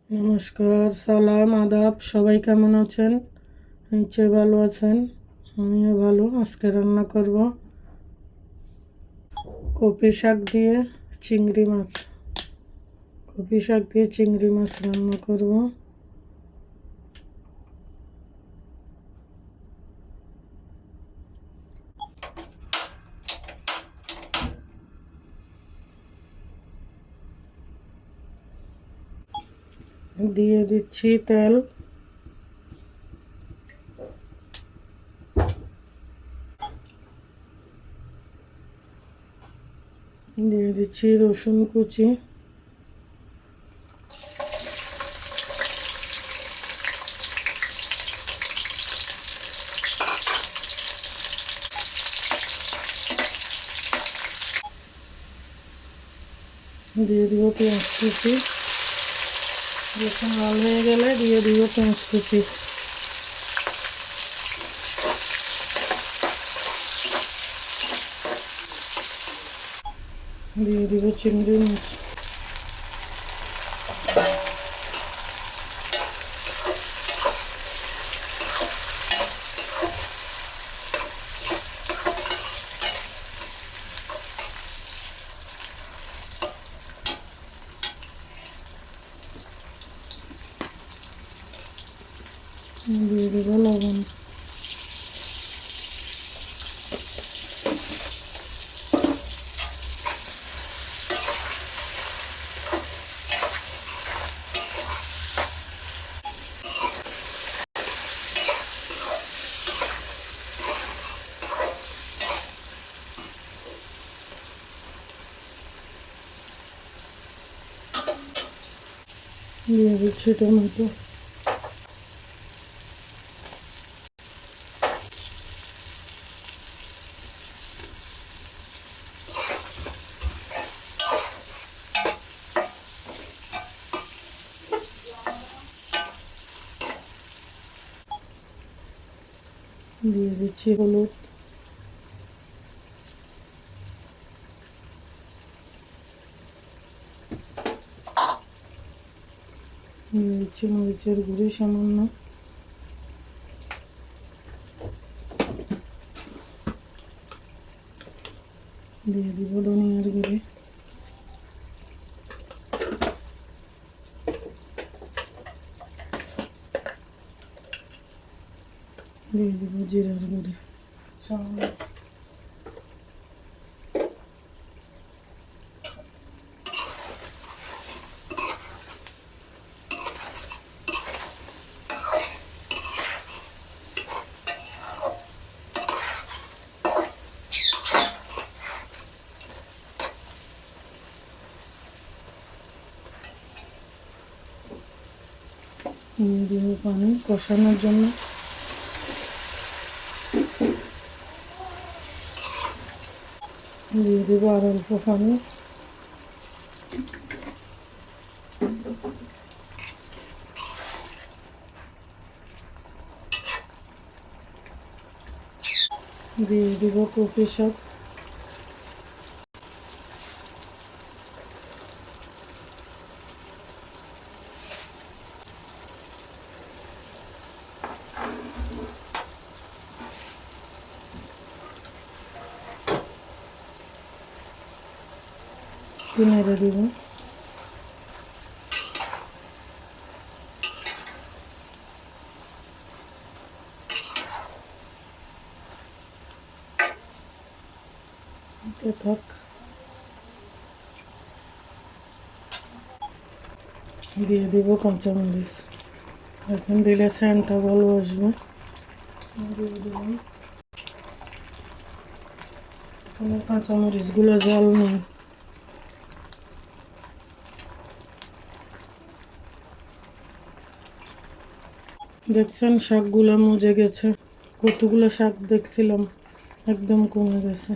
নমস্কার, সালাম, আদাব। সবাই কেমন আছেন? নিশ্চয়ই ভালো আছেন। আমিও ভালো। আজকে রান্না করব কপি শাক দিয়ে চিংড়ি মাছ। কপি শাক দিয়ে চিংড়ি মাছ রান্না করব। দিয়ে দিচ্ছি তেল, দিয়ে দিচ্ছি রসুন কুচি, দিয়ে দিব পেঁয়াজ কুচি। যখন লাল হয়ে গেলে দিয়ে দিব পেঁয়াজ কুচি। দিয়ে দিব চিংড়ি মাছ। দিয়ে দেব লবণ। দিয়ে দিচ্ছি টমেটো। দিয়ে দিচ্ছি হলুদ। দিয়ে দিচ্ছি মরিচের গুঁড়ি সামান্য। দিয়ে দিব ধনিয়ার গুঁড়ি। দিয়ে দিব জিরার গুঁড়ি সামান্য। দিয়ে দিব পানি কষানোর জন্য। দিয়ে দিব আর অল্প পানি। দিয়ে দিব কপি শাক। নেড়ে দিব। থাক। দিয়ে দিব কাঁচামরিচ। এখন দিলে সেন্টটা ভালো আসবে। দিয়ে দিলাম। এখানে কাঁচামরিচগুলো জল নেই। দেখছেন শাকগুলো মজে গেছে। কতগুলো শাক দেখছিলাম একদম কমে গেছে।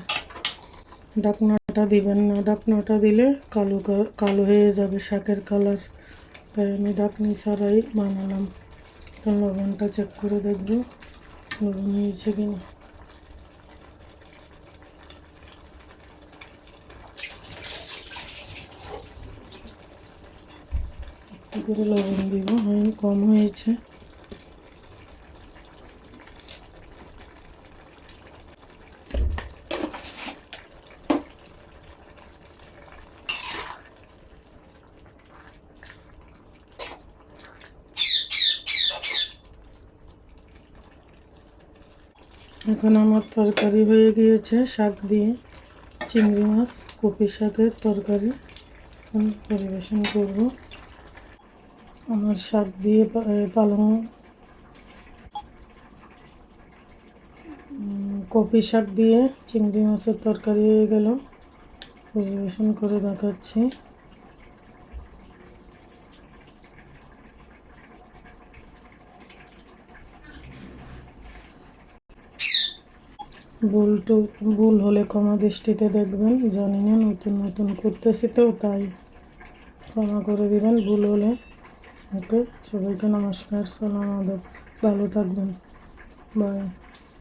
ঢাকনাটা দিবেন না, ঢাকনাটা দিলে কালো কালো হয়ে যাবে শাকের কালার। তাই আমি ঢাকনি ছাড়াই বানালাম। এখন লবণটা চেক করে দেখব লবণ হয়েছে কিনা। একটু করে লবণ দিব, কম হয়েছে। এখন আমার তরকারি হয়ে গিয়েছে, শাক দিয়ে চিংড়ি মাছ কপি শাকের তরকারি। এখন পরিবেশন করব। আমার শাক দিয়ে পালং কপি শাক দিয়ে চিংড়ি মাছের তরকারি হয়ে গেল। পরিবেশন করে দেখাচ্ছি। ভুল হলে ক্ষমা দৃষ্টিতে দেখবেন, জানি না, নতুন নতুন করতেছি তো তাই ক্ষমা করে দিবেন ভুল হলে। ওকে, সবাইকে নমস্কার, সালাম, আদব, ভালো থাকবেন, বাই।